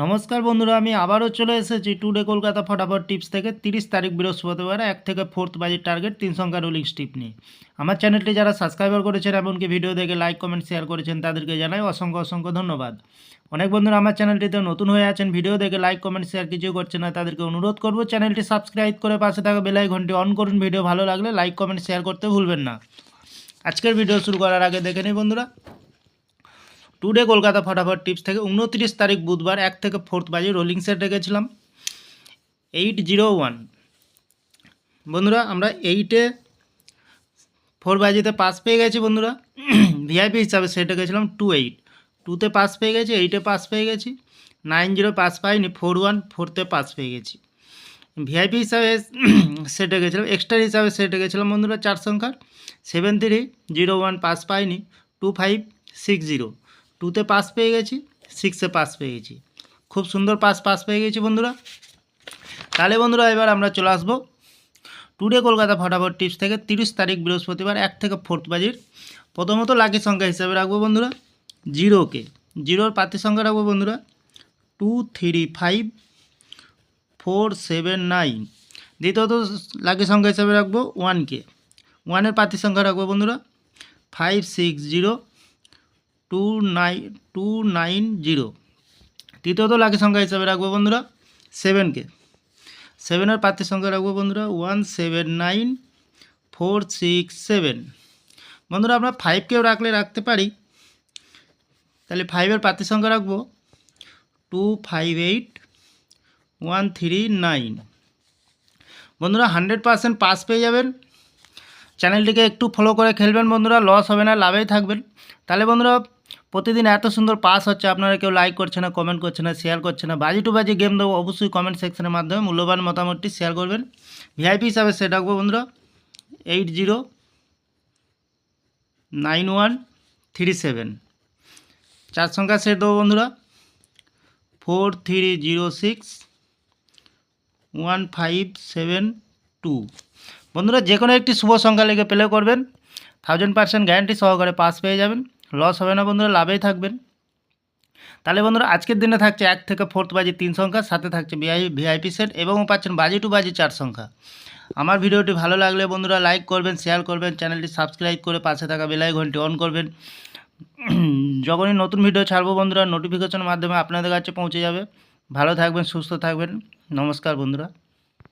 নমস্কার বন্ধুরা, আমি আবারও চলে এসেছি টুডে কলকাতা ফটাফট টিপস থেকে 30 তারিখ বৃহস্পতিবার 1 থেকে 4th বাজির টার্গেট 3 সংখ্যা রুলিং স্টিপ নিয়ে। আমার চ্যানেলটি যারা সাবস্ক্রাইবার করেছেন এমনকি ভিডিও দেখে লাইক কমেন্ট শেয়ার করেছেন তাদেরকে জানাই অসংখ্য অসংখ্য ধন্যবাদ। অনেক বন্ধুরা আমার চ্যানেলটিতে নতুন হয়ে আছেন, ভিডিও দেখে লাইক কমেন্ট শেয়ার কিছু করছেন না, তাদেরকে অনুরোধ করব চ্যানেলটি সাবস্ক্রাইব করে পাশে থাকা বেল আইকনটি অন করুন। ভিডিও ভালো লাগলে লাইক কমেন্ট শেয়ার করতে ভুলবেন না। আজকের ভিডিও শুরু করার আগে দেখে নিই বন্ধুরা, টুডে কলকাতা ফটাফট টিপস থেকে 29 তারিখ বুধবার 1 থেকে 4th বাজে রোলিং সেট রেখেছিলাম 801। বন্ধুরা আমরা 8-এ 4 বাজিতে পাস পেয়ে গেছি বন্ধুরা। ভিআইপি হিসাবে সেট রেখেছিলাম 28, 2তে পাস পেয়ে গেছি, 8-এ পাস পেয়ে গেছি, 90 পাস পাইনি, 41 4তে পাস পেয়ে গেছি। ভিআইপি হিসাবে সেট রেখেছিলাম, এক্সট্রা হিসাবে সেট রেখেছিলাম বন্ধুরা 4 সংখ্যার 7301 পাস পাইনি, 2560, 2তে পাস পেয়ে গেছি, 6-এ পাস পেয়ে গেছি। খুব সুন্দর পাস পেয়ে গেছি বন্ধুরা। তাহলে বন্ধুরা এবার আমরা চলে আসবো টুডে কলকাতা ফটাফট টিপস থেকে 30 তারিখ বৃহস্পতিবার 1 থেকে 4th বাজির প্রথমত লাকি সংখ্যা হিসাবে রাখবো বন্ধুরা জিরোকে। জিরোর পাতি সংখ্যা রাখবো বন্ধুরা 235479। দ্বিতীয়ত লাকি সংখ্যা হিসাবে রাখবো 1কে। 1-এর পাতি সংখ্যা রাখবো বন্ধুরা 560290। তৃতীয়ত লাকি সংখ্যা হিসাবে রাখবো বন্ধুরা 7কে। 7-এর পাতি সংখ্যা রাখবো বন্ধুরা 179467। বন্ধুরা আমরা 5কেও রাখতে পারি, তাহলে 5-এর পাতি সংখ্যা রাখবো 258139। বন্ধুরা 100% পাস পেয়ে যাবেন। চ্যানেলটিকে একটু ফলো করে খেলবেন বন্ধুরা, লস হবে না, লাভেই থাকবেন। তাহলে বন্ধুরা প্রতিদিন এত সুন্দর পাস হচ্ছে, আপনারা কেউ লাইক করছে না, কমেন্ট করছে না, শেয়ার করছে না। বাজি টু বাজি গেম দেবো, অবশ্যই কমেন্ট সেকশনের মাধ্যমে মূল্যবান মতামতটি শেয়ার করবেন। ভিআইপি হিসাবে সেট রাখবো বন্ধুরা 809137। 4 সংখ্যা সেট দেবো বন্ধুরা 43061572। বন্ধুরা যে কোনো একটি শুভ সংখ্যা লিখে প্লে করবেন, 1000% গ্যারান্টি সহকারে পাস পেয়ে যাবেন, লস হবে না বন্ধুরা, লাভেই থাকবেন। তাহলে বন্ধুরা আজকের দিনে থাকছে 1 থেকে 4th বাজি 3 সংখ্যা, সাথে থাকছে ভিআইপি সেট এবং পাচ্ছেন বাজি টু বাজি 4 সংখ্যা। আমার ভিডিওটি ভালো লাগলে বন্ধুরা লাইক করবেন, শেয়ার করবেন, চ্যানেলটি সাবস্ক্রাইব করে পাশে থাকা বেল আইকনটি অন করবেন। যখনই নতুন ভিডিও ছাড়বো বন্ধুরা নোটিফিকেশনের মাধ্যমে আপনাদের কাছে পৌঁছে যাবে। ভালো থাকবেন, সুস্থ থাকবেন। নমস্কার বন্ধুরা।